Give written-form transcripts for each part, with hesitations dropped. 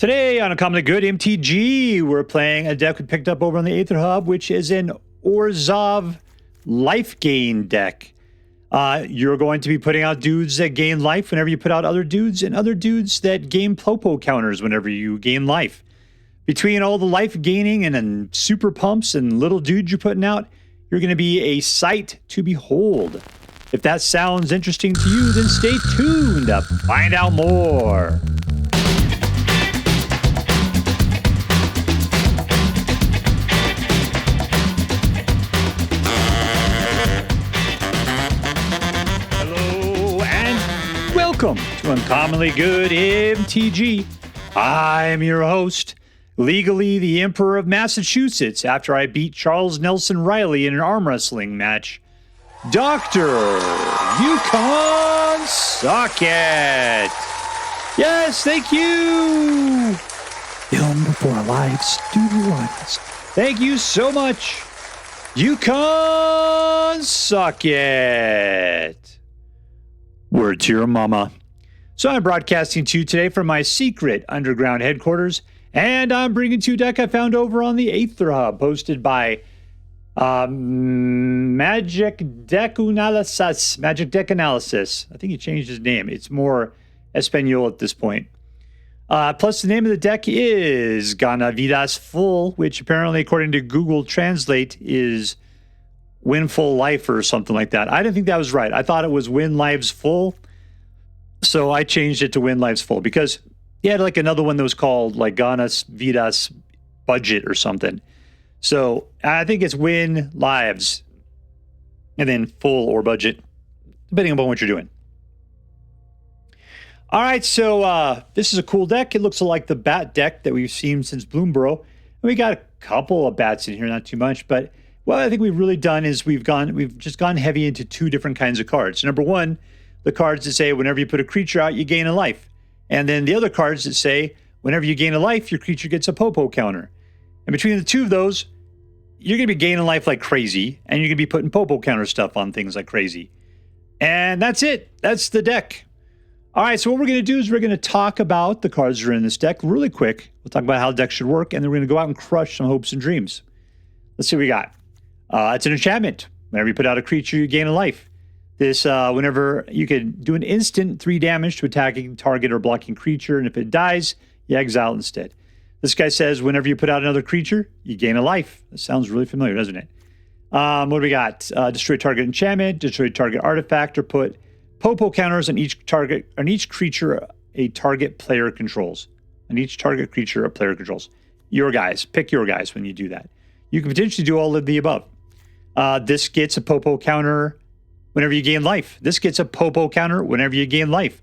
Today on Uncommonly Good MTG, we're playing a deck we picked up over on the Aether Hub, which is an Orzhov LIFEGAIN deck. You're going to be putting out dudes that gain life whenever you put out other dudes, and other dudes that gain Popo counters whenever you gain life. Between all the life gaining and then super pumps and little dudes you're putting out, you're going to be a sight to behold. If that sounds interesting to you, then stay tuned to find out more. Welcome to Uncommonly Good MTG. I'm your host, legally the Emperor of Massachusetts after I beat Charles Nelson Riley in an arm wrestling match, Dr. Yukon Socket. Yes, thank you. Film before a live studio audience. Thank you so much, Yukon Socket. Word to your mama. So I'm broadcasting to you today from my secret underground headquarters, and I'm bringing to you a deck I found over on the Aether Hub, hosted by MagicDecunalisis. MagicDecunalisis. I think he changed his name. It's more Espanol at this point. Plus, the name of the deck is GANA VIDAS Full, which apparently, according to Google Translate, is Win Full Life or something like that. I didn't think that was right. I thought it was Win Lives Full. So I changed it to Win Lives Full because he had like another one that was called like Ganas Vidas Budget or something. So I think it's Win Lives and then Full or Budget, depending on what you're doing. All right, so this is a cool deck. It looks like the bat deck that we've seen since Bloomborough. And we got a couple of bats in here, not too much, but what I think we've really done is we've just gone heavy into two different kinds of cards. Number one, the cards that say whenever you put a creature out, you gain a life. And then the other cards that say whenever you gain a life, your creature gets a Popo counter. And between the two of those, you're going to be gaining life like crazy, and you're going to be putting Popo counter stuff on things like crazy. And that's it. That's the deck. All right, so what we're going to do is we're going to talk about the cards that are in this deck really quick. We'll talk about how the deck should work, and then we're going to go out and crush some hopes and dreams. Let's see what we got. It's an enchantment. Whenever you put out a creature, you gain a life. This, whenever you can do an instant 3 damage to attacking target or blocking creature, and if it dies, you exile instead. This guy says whenever you put out another creature, you gain a life. That sounds really familiar, doesn't it? What do we got? Destroy target enchantment, destroy target artifact, or put Popo counters on each creature a target player controls. On each target creature a player controls. Your guys. Pick your guys when you do that. You can potentially do all of the above. This gets a Popo counter whenever you gain life. This gets a Popo counter whenever you gain life.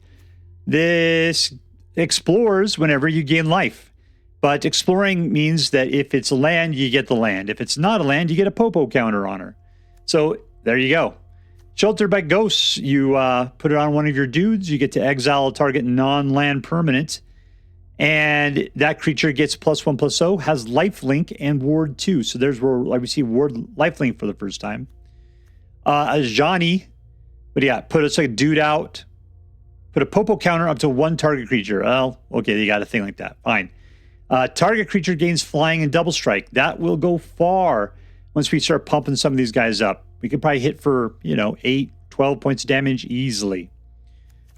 This explores whenever you gain life. But exploring means that if it's a land, you get the land. If it's not a land, you get a Popo counter on her. So there you go. Sheltered by Ghosts, you put it on one of your dudes. You get to exile a target non-land permanent. And that creature gets +1/+0, has lifelink and ward 2. So there's where like we see ward lifelink for the first time. Ajani, what do you got? Put a dude out. Put a Popo counter up to 1 target creature. Well, okay, you got a thing like that. Fine. Target creature gains flying and double strike. That will go far once we start pumping some of these guys up. We could probably hit for, 8, 12 points of damage easily.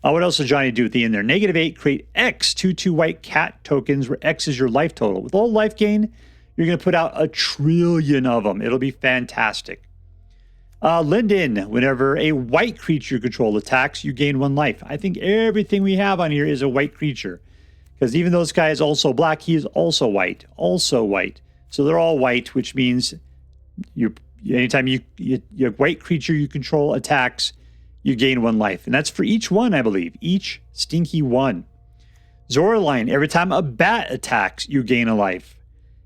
What else does Johnny do at the end there? -8, create X 2/2 white cat tokens where X is your life total. With all life gain, you're going to put out 1 trillion of them. It'll be fantastic. Linden, whenever a white creature you control attacks, you gain 1 life. I think everything we have on here is a white creature. Because even though this guy is also black, he is also white. Also white. So they're all white, which means anytime your white creature you control attacks, you gain 1 life. And that's for each one, I believe. Each stinky one. Zoraline, every time a bat attacks, you gain a life.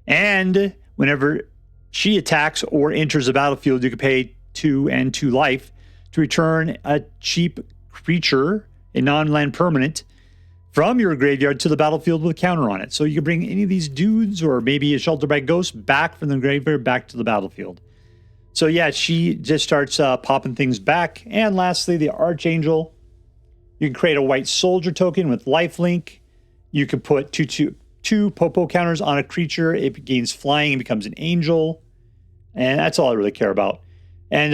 And whenever she attacks or enters the battlefield, you can pay 2 and 2 life to return a cheap creature, a non-land permanent, from your graveyard to the battlefield with a counter on it. So you can bring any of these dudes or maybe a Shelter by Ghost back from the graveyard back to the battlefield. So yeah, she just starts popping things back. And lastly, the Archangel. You can create a white soldier token with lifelink. You can put 2/2 2 popo counters on a creature. It gains flying and becomes an angel. And that's all I really care about. And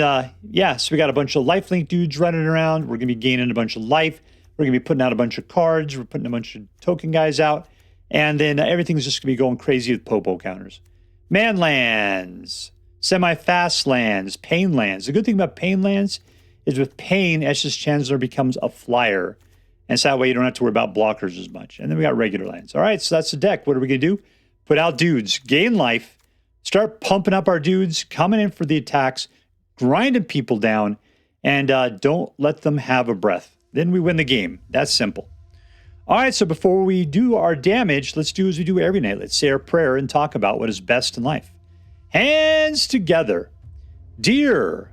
yeah, so we got a bunch of lifelink dudes running around. We're going to be gaining a bunch of life. We're going to be putting out a bunch of cards. We're putting a bunch of token guys out. And then everything's just going to be going crazy with popo counters. Man lands, semi-fast lands, pain lands. The good thing about pain lands is with pain, Estus Chancellor becomes a flyer. And so that way you don't have to worry about blockers as much. And then we got regular lands. All right, so that's the deck. What are we going to do? Put out dudes, gain life, start pumping up our dudes, coming in for the attacks, grinding people down, and don't let them have a breath. Then we win the game. That's simple. All right, so before we do our damage, let's do as we do every night. Let's say our prayer and talk about what is best in life. Hands together. Dear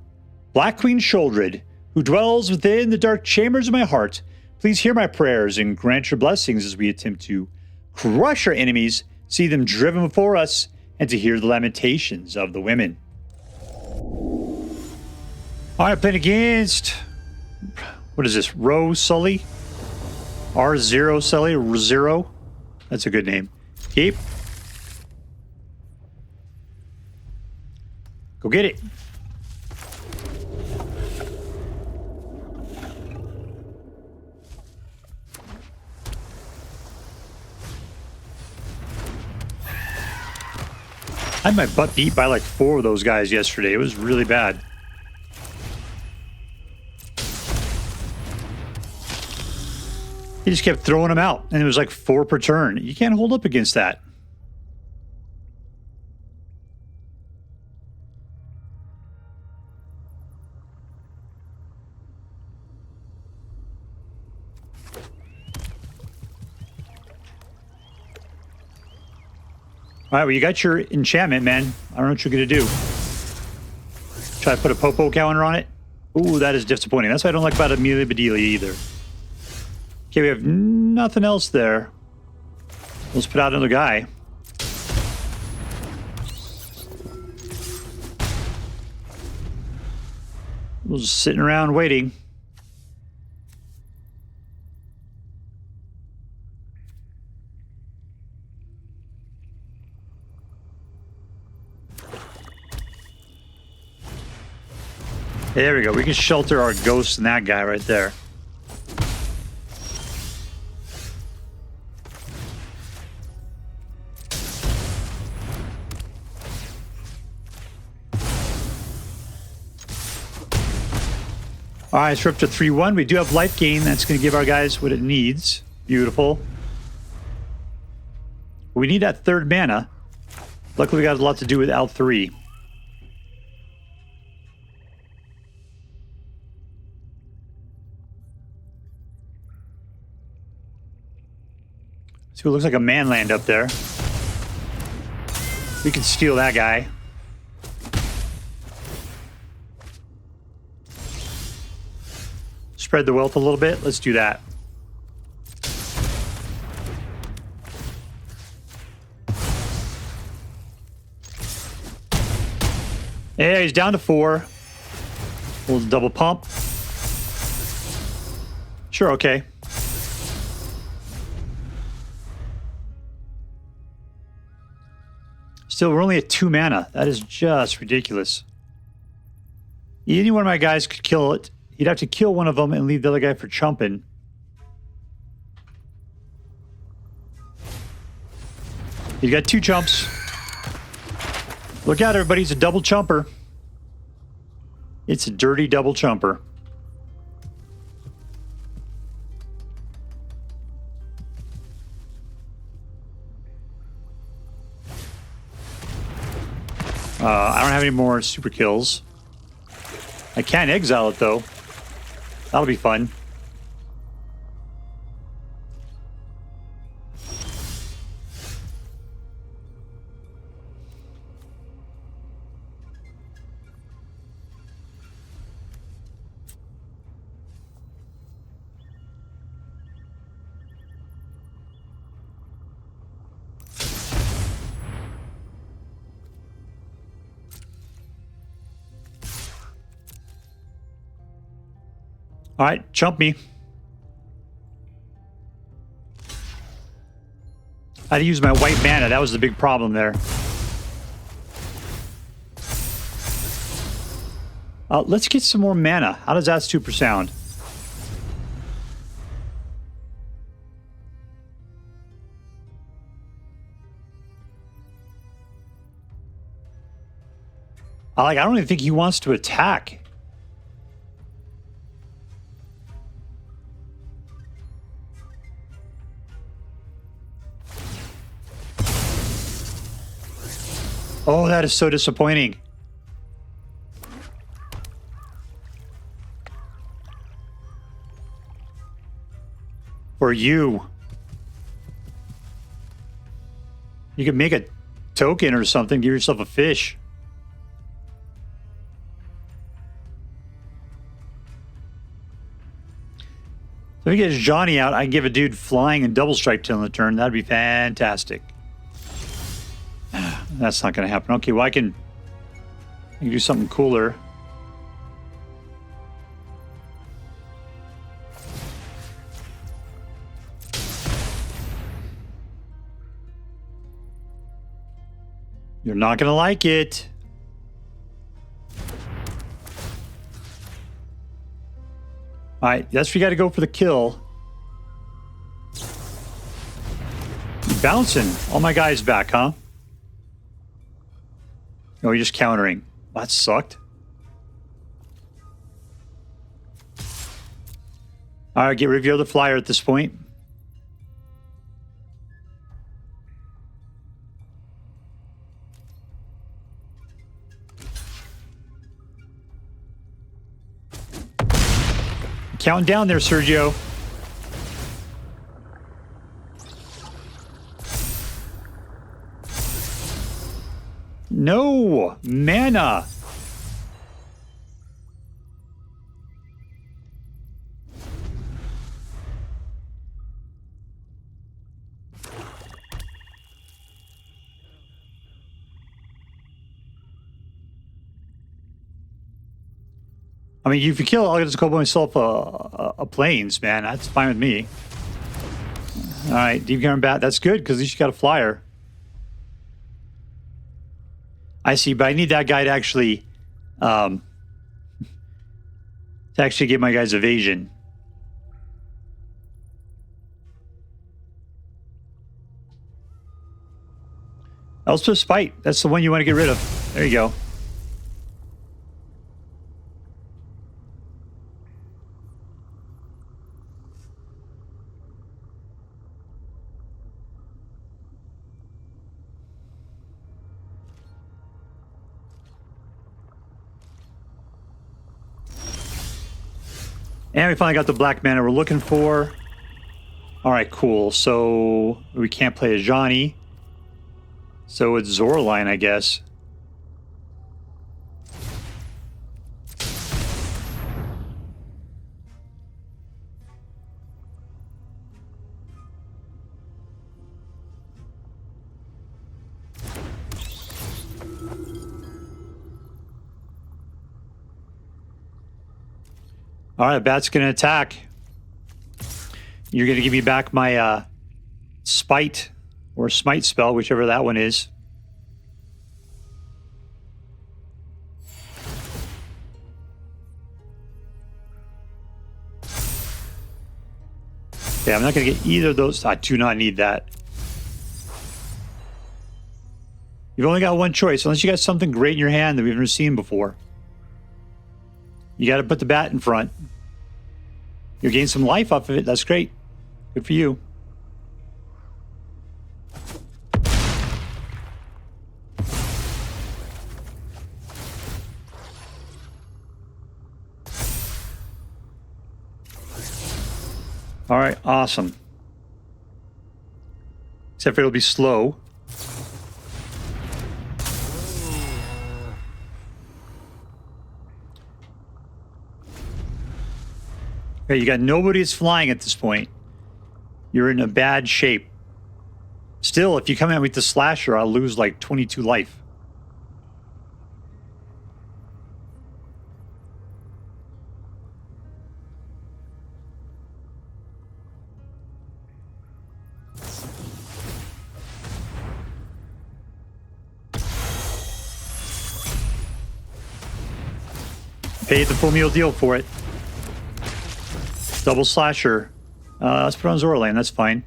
Black Queen Sholdred, who dwells within the dark chambers of my heart, please hear my prayers and grant your blessings as we attempt to crush our enemies, see them driven before us, and to hear the lamentations of the women. All right, playing against, what is this, Sully? R0 Sully, Zero. That's a good name. Keep. Go get it. I had my butt beat by like 4 of those guys yesterday. It was really bad. He just kept throwing them out, and it was like 4 per turn. You can't hold up against that. All right, well, you got your enchantment, man. I don't know what you're going to do. Try to put a popo counter on it. Ooh, that is disappointing. That's what I don't like about Amelia Bedelia either. Okay, we have nothing else there. Let's put out another guy. We're just sitting around waiting. There we go. We can shelter our ghost and that guy right there. All right, so we're up to 3-1. We do have life gain. That's going to give our guys what it needs. Beautiful. We need that 3rd mana. Luckily, we got a lot to do with L3. So it looks like a man land up there. We can steal that guy. Spread the wealth a little bit. Let's do that. Yeah, he's down to 4. We'll double pump. Sure, okay. Still, we're only at 2 mana. That is just ridiculous. Any one of my guys could kill it. He'd have to kill one of them and leave the other guy for chumping. You got 2 chumps. Look out, everybody. It's a double chumper. It's a dirty double chumper. I don't have any more super kills. I can exile it, though. That'll be fun. All right, chump me. I had to use my white mana. That was the big problem there. Let's get some more mana. How does that super sound? I don't even think he wants to attack. Oh, that is so disappointing. For you. You could make a token or something, give yourself a fish. So if we get Ajani out, I can give a dude flying and double strike till the turn. That'd be fantastic. That's not going to happen. Okay, well, I can do something cooler. You're not going to like it. All right, that's we got to go for the kill. Bouncing. All my guys back, huh? Oh, you're just countering. Well, that sucked. All right, get rid of your other flyer at this point. Counting down there, Sergio. No mana. I mean, if you kill, I'll just go myself a plains, man. That's fine with me. All right, deep gun bat. That's good because at least you got a flyer. I see, but I need that guy to actually get my guy's evasion. Elspeth Spite. That's the one you want to get rid of. There you go. And we finally got the black mana we're looking for. All right, cool. So we can't play Ajani. So it's Zoraline, I guess. All right, bat's going to attack. You're going to give me back my Spite or Smite spell, whichever that one is. Okay, I'm not going to get either of those. I do not need that. You've only got one choice, unless you got something great in your hand that we've never seen before. You got to put the bat in front. You're getting some life off of it. That's great. Good for you. All right, awesome. Except for it'll be slow. Okay, you got nobody that's flying at this point. You're in a bad shape. Still, if you come in with the slasher, I'll lose like 22 life. paid the full meal deal for it. Double slasher. Let's put on Zoraline. That's fine.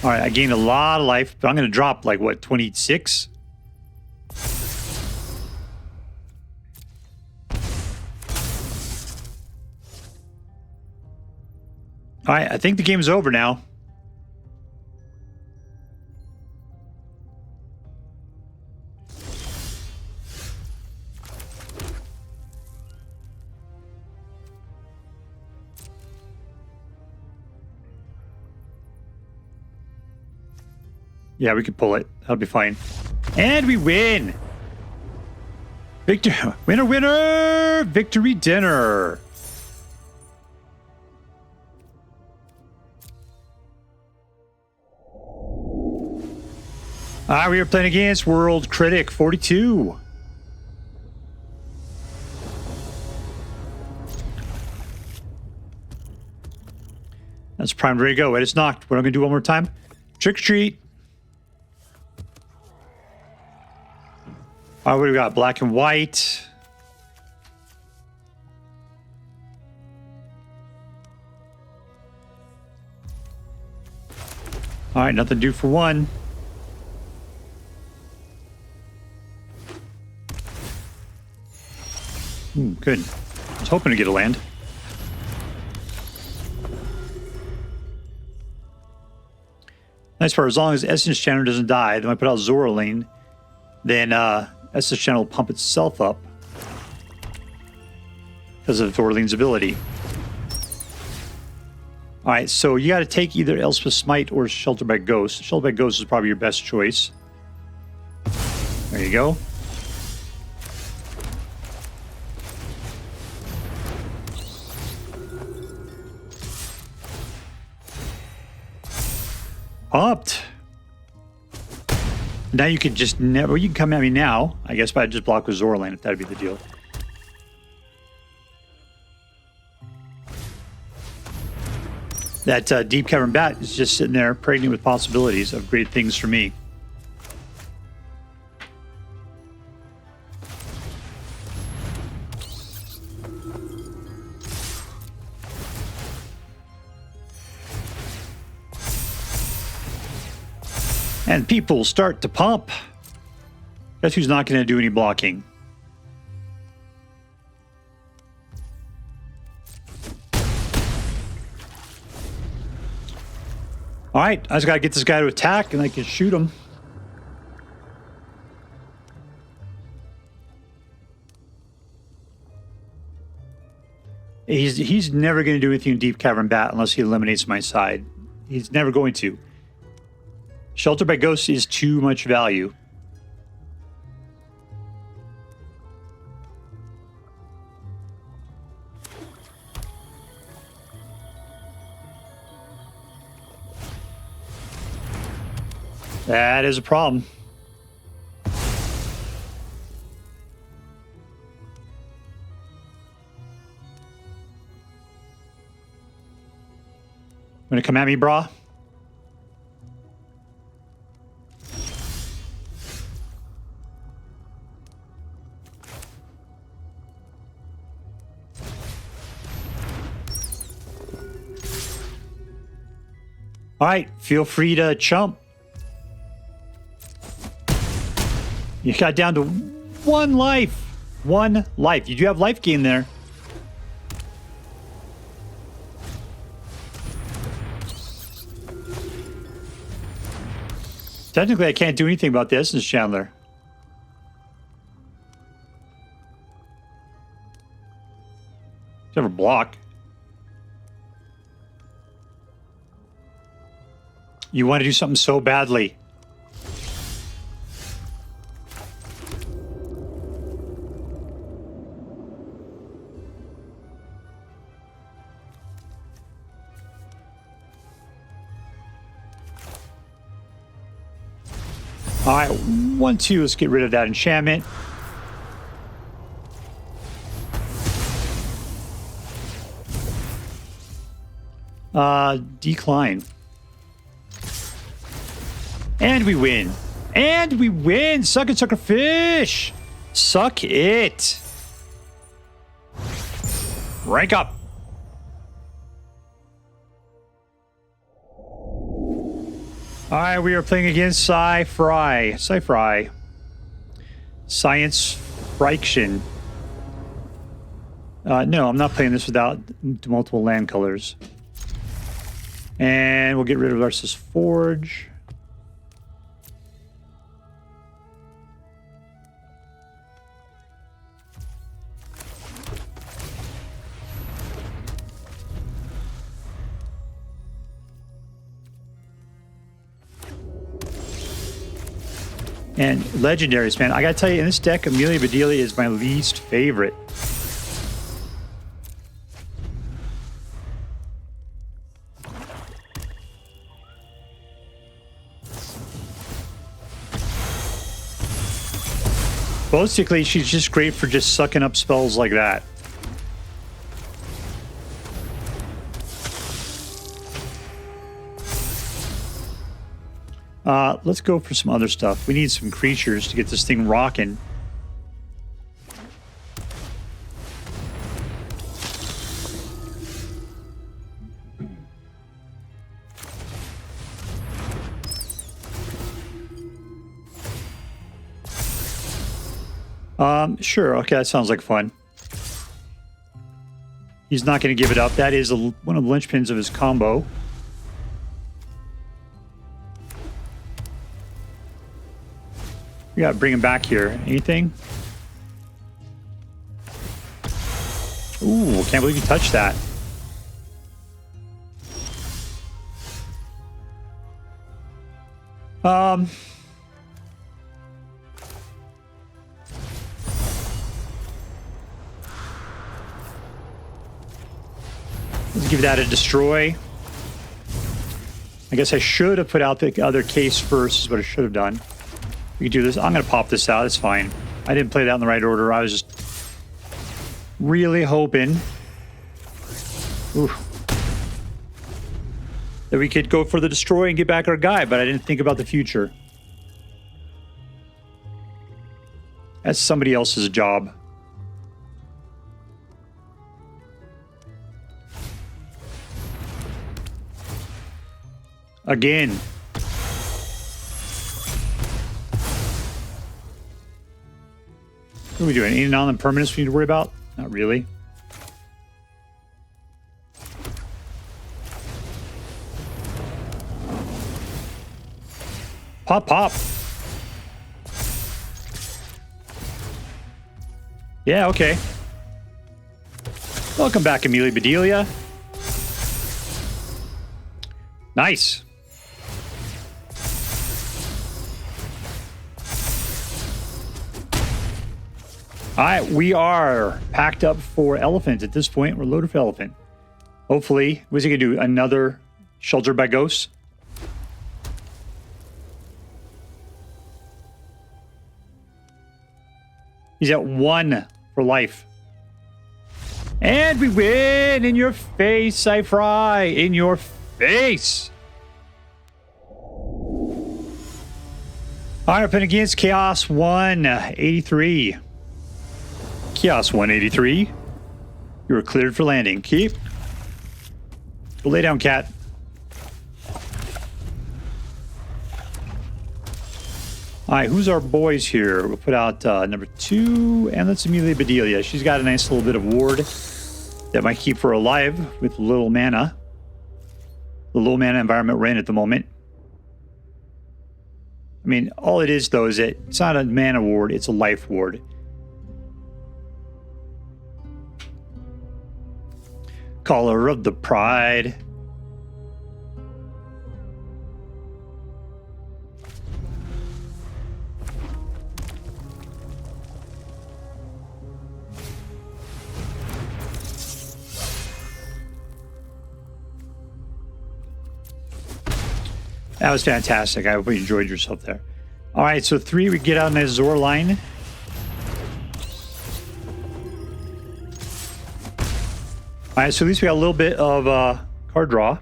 All right, I gained a lot of life, but I'm going to drop, like, what, 26? All right, I think the game's over now. Yeah, we could pull it. That'll be fine. And we win! Victor, winner, winner! Victory dinner! We are playing against World Critic 42. That's primed, ready to go. It's knocked. What I'm going to do one more time. Trick or treat. All right, what do we got? Black and white. All right, nothing to do for one. Good. I was hoping to get a land. Nice part. As long as Essence Channel doesn't die, then I put out Zoraline, then Essence Channel will pump itself up because of Zoraline's ability. All right, so you got to take either Elspeth Smite or Shelter by Ghost. Shelter by Ghost is probably your best choice. There you go. Pumped. Now you could just never. You can come at me now, I guess, but I'd just block with Zoraline if that'd be the deal. That Deep Cavern Bat is just sitting there pregnant with possibilities of great things for me. And people start to pump. Guess who's not going to do any blocking? All right, I just got to get this guy to attack and I can shoot him. He's never going to do anything in Deep Cavern Bat unless he eliminates my side. He's never going to. Shelter by Ghost is too much value. That is a problem. Gonna come at me, brah? All right, feel free to chump. You got down to one life. One life. You do have life gain there. Technically, I can't do anything about the Essence Chandler. Never block. You want to do something so badly. All right, 1-2, let's get rid of that enchantment. Decline. And we win. And we win! Suck it, sucker fish! Suck it! Rank up! Alright, we are playing against Sci-Fry. Science Friction. No, I'm not playing this without multiple land colors. And we'll get rid of Restless Forge. And legendaries, man. I gotta tell you, in this deck, Amelia Bedelia is my least favorite. Basically, she's just great for just sucking up spells like that. Let's go for some other stuff. We need some creatures to get this thing rocking. Sure. Okay, that sounds like fun. He's not going to give it up. That is one of the linchpins of his combo. We gotta bring him back here. Anything? Ooh, can't believe you touched that. Let's give that a destroy. I guess I should have put out the other case first, is what I should have done. We can do this. I'm going to pop this out. It's fine. I didn't play that in the right order. I was just really hoping that we could go for the destroy and get back our guy, but I didn't think about the future. That's somebody else's job. Again. What are we doing? Any non-permanents we need to worry about? Not really. Pop, pop. Yeah, okay. Welcome back, Amelia Bedelia. Nice. All right, we are packed up for Elephant at this point. We're loaded for Elephant. Hopefully, what's he gonna do? Another Shelter by Ghosts? He's at 1 for life. And we win! In your face, Sci-Fry! In your face! All right, up against Chaos 183. Chaos 183. You are cleared for landing. Keep. Go lay down, cat. All right, who's our boys here? We'll put out number 2, and that's Amelia Bedelia. She's got a nice little bit of ward that might keep her alive with little mana. The low mana environment we're in at the moment. I mean, all it is, though, is that it's not a mana ward, it's a life ward. Caller of the Pride. That was fantastic. I hope you enjoyed yourself there. All right, so 3, we get out in a Zoraline. All right, so at least we got a little bit of card draw.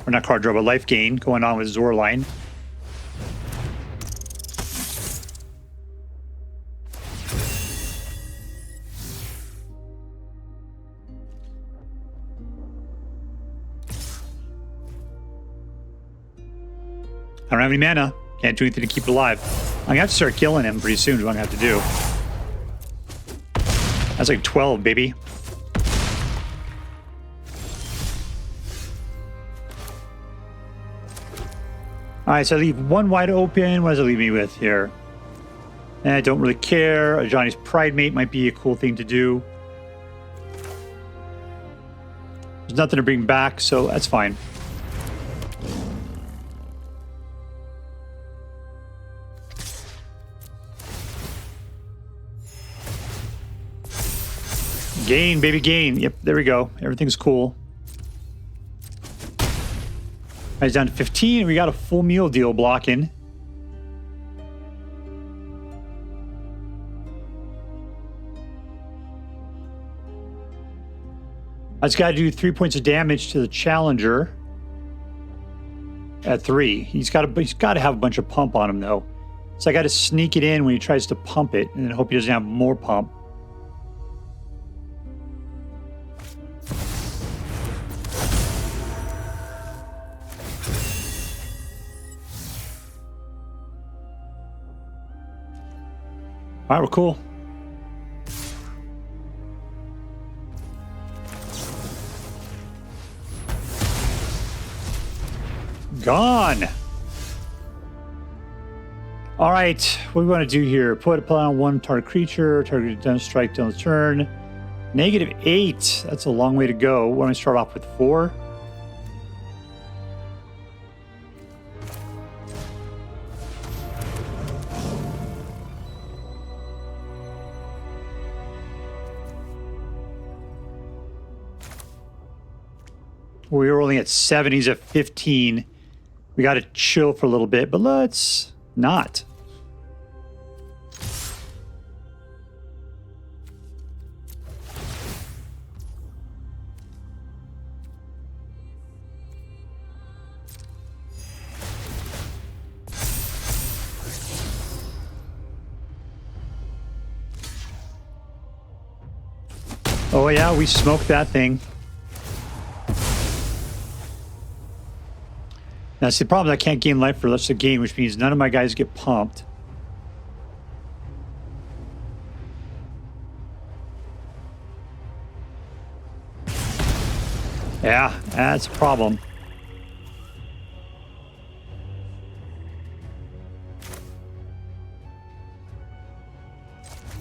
Or not card draw, but life gain going on with Zoraline. I don't have any mana. Can't do anything to keep it alive. I'm gonna have to start killing him pretty soon is what I'm gonna have to do. That's like 12, baby. Alright, so I leave one wide open. What does it leave me with here? And I don't really care. Ajani's Pridemate might be a cool thing to do. There's nothing to bring back, so that's fine. Gain, baby, gain. Yep, there we go. Everything's cool. Right, down to 15. We got a full meal deal blocking. I just got to do 3 points of damage to the challenger at 3. He's got to have a bunch of pump on him though. So I got to sneak it in when he tries to pump it, and then hope he doesn't have more pump. All right, we're cool. Gone. All right, what do we want to do here? Put on one target creature, target doesn't strike on the turn. -8. That's a long way to go. Why don't we start off with 4? We were only at 7. He's at 15. We got to chill for a little bit, but let's not. Oh yeah, we smoked that thing. Now, see, the problem is I can't gain life for the rest of the game, which means none of my guys get pumped. Yeah, that's a problem.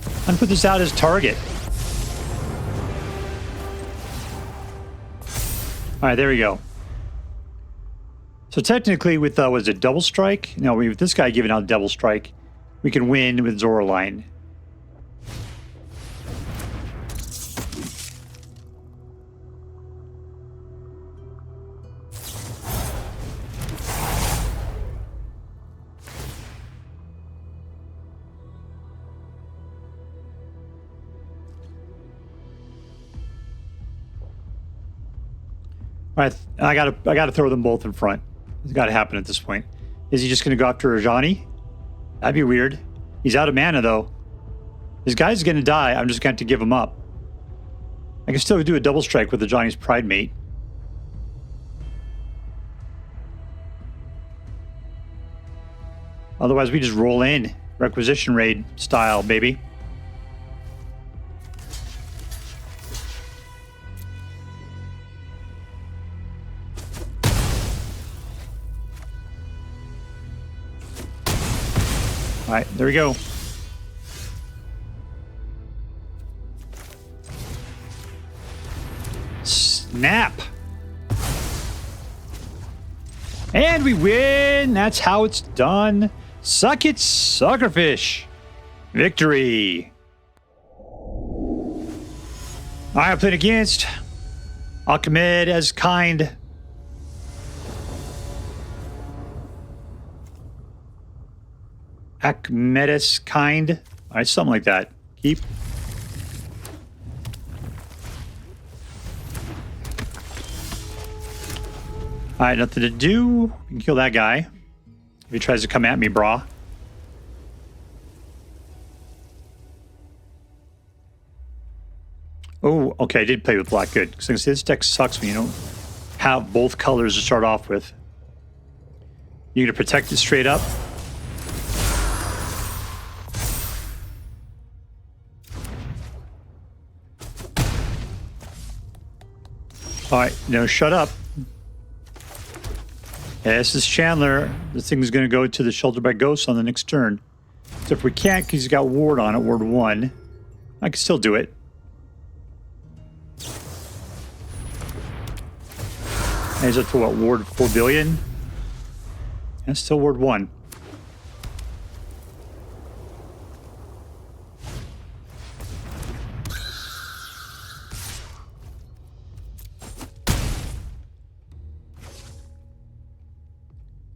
I'm going to put this out as target. All right, there we go. So technically with, was it double strike? No, with this guy giving out double strike, we can win with Zoraline. All right, I gotta throw them both in front. It's got to happen at this point. Is he just going to go after Ajani? That'd be weird. He's out of mana, though. This guy's going to die. I'm just going to have to give him up. I can still do a double strike with Ajani's Pridemate. Otherwise, we just roll in. Requisition Raid style, baby. All right, there we go. Snap. And we win. That's how it's done. Suck it, suckerfish. Victory. All right, I played against Ahmed as kind. Akmedaskind. All right, something like that. Keep. All right, nothing to do. We can kill that guy if he tries to come at me, brah. Oh, okay, I did play with black. Good. Because this deck sucks when you don't have both colors to start off with. You're going to protect it straight up. All right, no, shut up. Yeah, this is Chandler. This thing is going to go to the Shelter by Ghosts on the next turn. So if we can't, because he's got Ward on it, Ward 1, I can still do it. And he's up to what, Ward 4 billion? That's still Ward 1.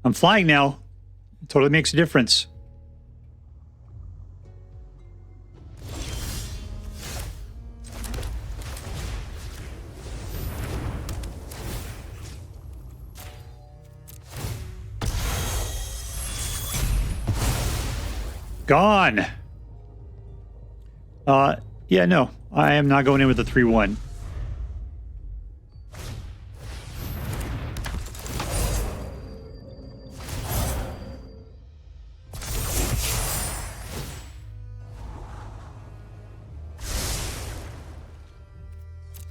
I'm flying now. It totally makes a difference. Gone. Yeah, no. I am not going in with the 3-1.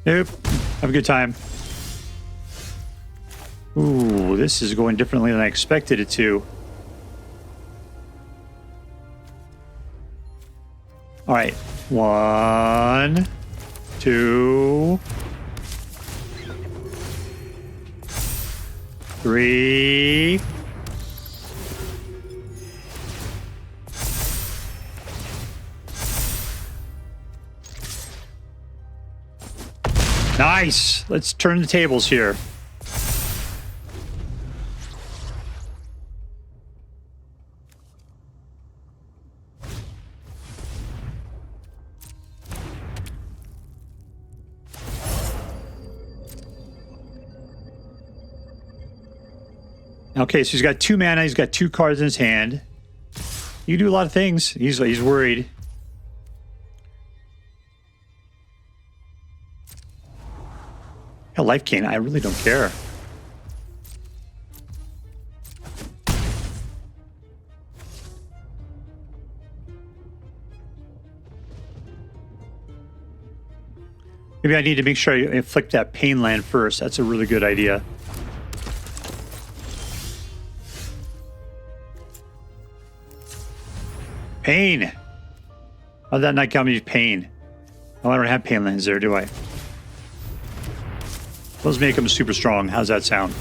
Nope. Have a good time. Ooh, this is going differently than I expected it to. All right. 1, 2, 3. Nice. Let's turn the tables here. Okay, so he's got 2 mana. He's got 2 cards in his hand. You can do a lot of things. He's worried. Yeah, life gain. I really don't care. Maybe I need to make sure I inflict that pain land first. That's a really good idea. Pain. How did that not give me pain? Oh, I don't have pain lands there, do I? Those make them super strong. How's that sound?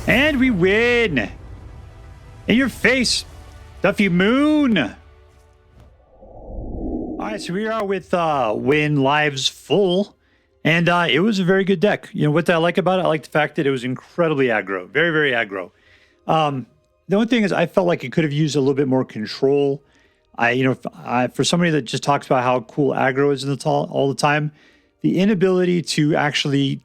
And we win! In your face, Duffy Moon! Alright, so we are with Win Lives Full. And it was a very good deck. You know, what I like about it? I like the fact that it was incredibly aggro. Very, very aggro. The only thing is I felt like it could have used a little bit more control. For somebody that just talks about how cool aggro is all the time, the inability to actually,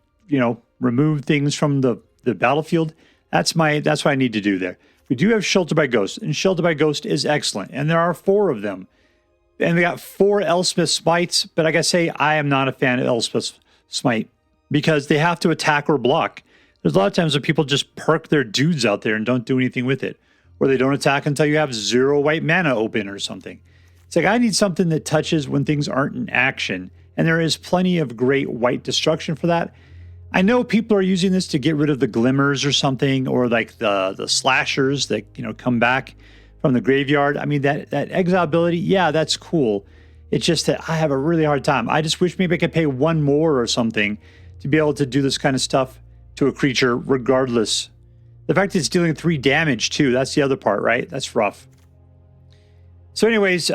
remove things from the battlefield, that's what I need to do there. We do have Shelter by Ghost, and Shelter by Ghost is excellent, and there are 4 of them. And we got 4 Elspeth Smites, but I gotta say, I am not a fan of Elspeth Smite because they have to attack or block. There's a lot of times where people just park their dudes out there and don't do anything with it. Or they don't attack until you have 0 white mana open or something. It's like, I need something that touches when things aren't in action. And there is plenty of great white destruction for that. I know people are using this to get rid of the glimmers or something, or like the slashers that, come back from the graveyard. I mean, that exile ability, yeah, that's cool. It's just that I have a really hard time. I just wish maybe I could pay 1 more or something to be able to do this kind of stuff to a creature regardless. The fact that it's dealing 3 damage too, that's the other part, right? That's rough. So anyways,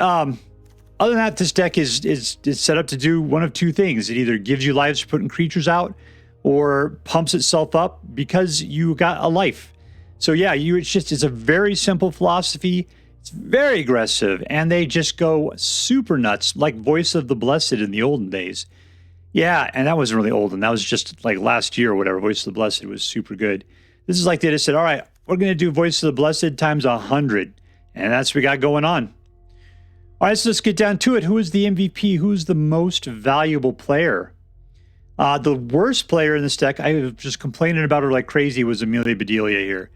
other than that, this deck is set up to do one of two things. It either gives you lives for putting creatures out, or pumps itself up because you got a life. So yeah, it's a very simple philosophy. It's very aggressive, and they just go super nuts, like Voice of the Blessed in the olden days. Yeah, and that wasn't really old, and that was just like last year or whatever. Voice of the Blessed was super good. This is like they just said, all right, we're going to do Voice of the Blessed times 100, and that's what we got going on. All right, so let's get down to it. Who is the MVP? Who's the most valuable player? The worst player in this deck, I was just complaining about her like crazy, was Amalia Bedelia here.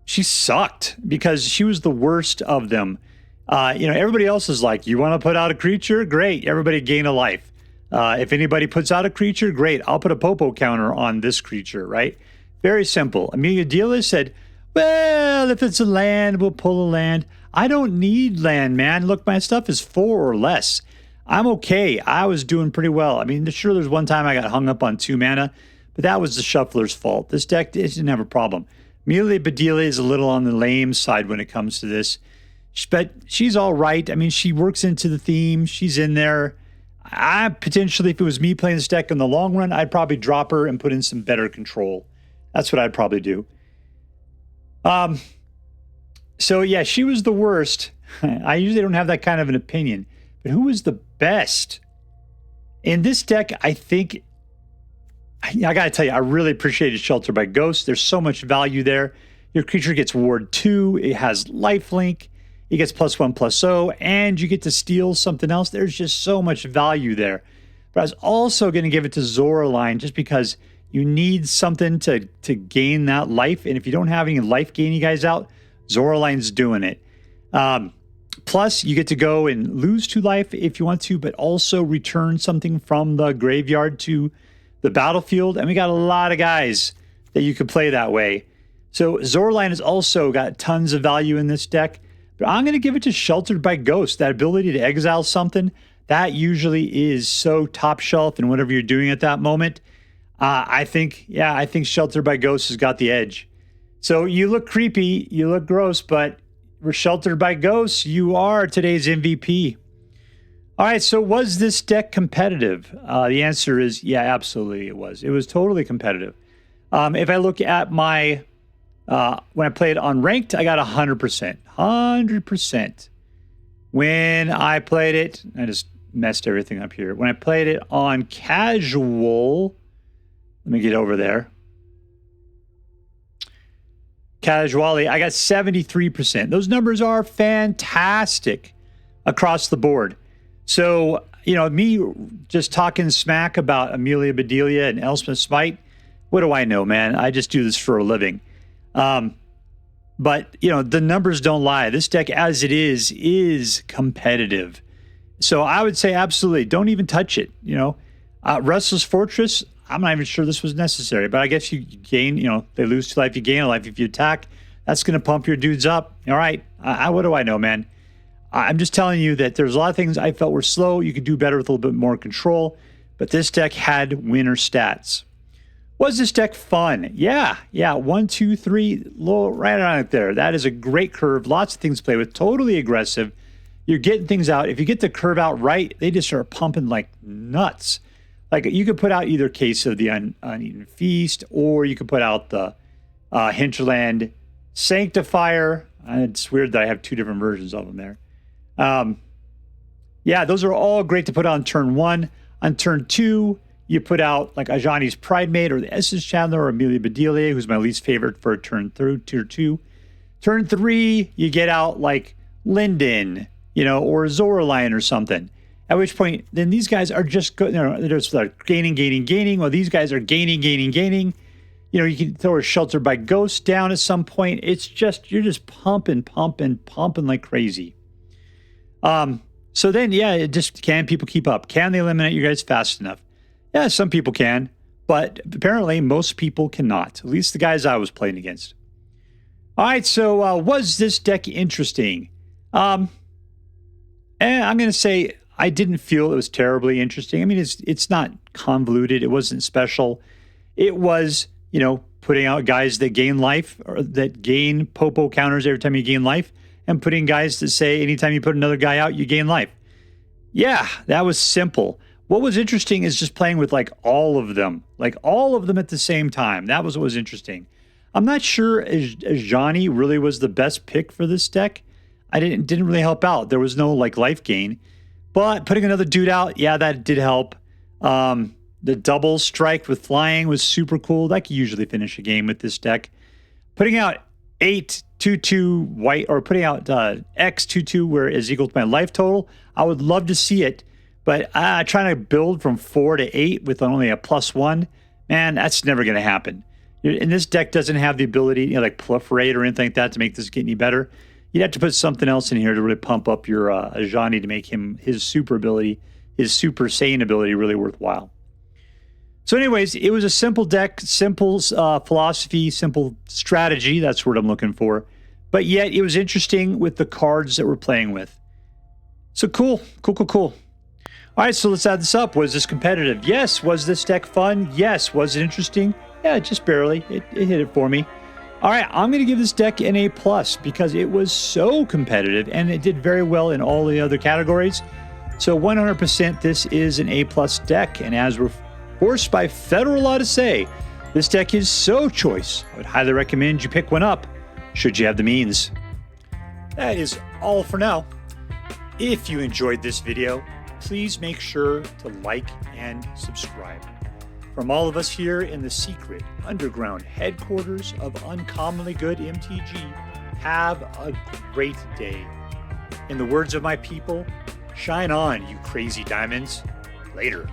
She sucked because she was the worst of them. Everybody else is like, you want to put out a creature? Great. Everybody gain a life. If anybody puts out a creature, great. I'll put a Popo counter on this creature, right? Very simple. Amalia Bedelia said, well, if it's a land, we'll pull a land. I don't need land, man. Look, my stuff is 4 or less. I'm okay. I was doing pretty well. I mean, sure, there's one time I got hung up on 2 mana, but that was the shuffler's fault. This deck didn't have a problem. Amalia Bedelia is a little on the lame side when it comes to this, but she's all right. I mean, she works into the theme. She's in there. I potentially, if it was me playing this deck in the long run, I'd probably drop her and put in some better control. That's what I'd probably do. So yeah, she was the worst. I usually don't have that kind of an opinion, but who was the best? In this deck, I think, I gotta tell you, I really appreciated Shelter by Ghost. There's so much value there. Your creature gets Ward 2, it has lifelink, it gets +1/+0, and you get to steal something else. There's just so much value there. But I was also going to give it to Zoraline just because you need something to gain that life. And if you don't have any life gaining guys out, Zoraline's doing it. Plus, you get to go and lose 2 life if you want to, but also return something from the graveyard to the battlefield. And we got a lot of guys that you could play that way. So Zoraline has also got tons of value in this deck. But I'm going to give it to Sheltered by Ghost. That ability to exile something, that usually is so top shelf in whatever you're doing at that moment. I think Sheltered by Ghost has got the edge. So you look creepy, you look gross, but we're Sheltered by Ghosts. You are today's MVP. All right, so was this deck competitive? The answer is yeah, absolutely it was. It was totally competitive. If I look at my, when I played on ranked, I got 100%. 100%. When I played it, I just messed everything up here. When I played it on casual, let me get over there. Casually, I got 73%. Those numbers are fantastic across the board. So, me just talking smack about Amalia Bedelia and Elspeth Smite, what do I know, man? I just do this for a living. But, the numbers don't lie. This deck, as it is competitive. So I would say absolutely, don't even touch it. Restless Fortress, I'm not even sure this was necessary, but I guess you gain, they lose 2 life, you gain a life. If you attack, that's going to pump your dudes up. All right, what do I know, man? I'm just telling you that there's a lot of things I felt were slow. You could do better with a little bit more control, but this deck had winner stats. Was this deck fun? Yeah. 1, 2, 3, right on it there. That is a great curve. Lots of things to play with. Totally aggressive. You're getting things out. If you get the curve out right, they just start pumping like nuts. Like you could put out either Case of the Uneaten Feast, or you could put out the Hinterland Sanctifier. It's weird that I have 2 different versions of them there. Those are all great to put on turn 1. On turn 2, you put out like Ajani's Pridemate or the Essence Chandler or Amalia Bedelia, who's my least favorite for a turn through tier 2. Turn 3, you get out like Linden, or Zoraline or something. At which point, then these guys are just they're just gaining. Well, these guys are gaining. You can throw a Shelter by Ghost down at some point. It's just, you're just pumping like crazy. So then, it just, can people keep up? Can they eliminate you guys fast enough? Yeah, some people can, but apparently most people cannot. At least the guys I was playing against. All right, so was this deck interesting? I'm going to say I didn't feel it was terribly interesting. I mean, it's not convoluted. It wasn't special. It was, putting out guys that gain life or that gain Popo counters every time you gain life and putting guys that say anytime you put another guy out, you gain life. Yeah, that was simple. What was interesting is just playing with like all of them at the same time. That was what was interesting. I'm not sure Ajani really was the best pick for this deck. I didn't really help out. There was no like life gain, but putting another dude out, yeah, that did help. The double strike with flying was super cool. That could usually finish a game with this deck. Putting out 8/2/2 white, or putting out X/2/2 where is equal to my life total. I would love to see it, but trying to build from 4 to 8 with only a +1, man, that's never going to happen. And this deck doesn't have the ability, like proliferate or anything like that to make this get any better. You'd have to put something else in here to really pump up your Ajani to make his super Saiyan ability really worthwhile. So anyways, it was a simple deck, simple philosophy, simple strategy. That's the word I'm looking for. But yet it was interesting with the cards that we're playing with. So cool. All right, so let's add this up. Was this competitive? Yes. Was this deck fun? Yes. Was it interesting? Yeah, just barely. It hit it for me. All right, I'm going to give this deck an A+ because it was so competitive and it did very well in all the other categories. So 100% this is an A+ deck. And as we're forced by federal law to say, this deck is so choice. I would highly recommend you pick one up should you have the means. That is all for now. If you enjoyed this video, please make sure to like and subscribe. From all of us here in the secret underground headquarters of Uncommonly Good MTG, have a great day. In the words of my people, shine on, you crazy diamonds. Later.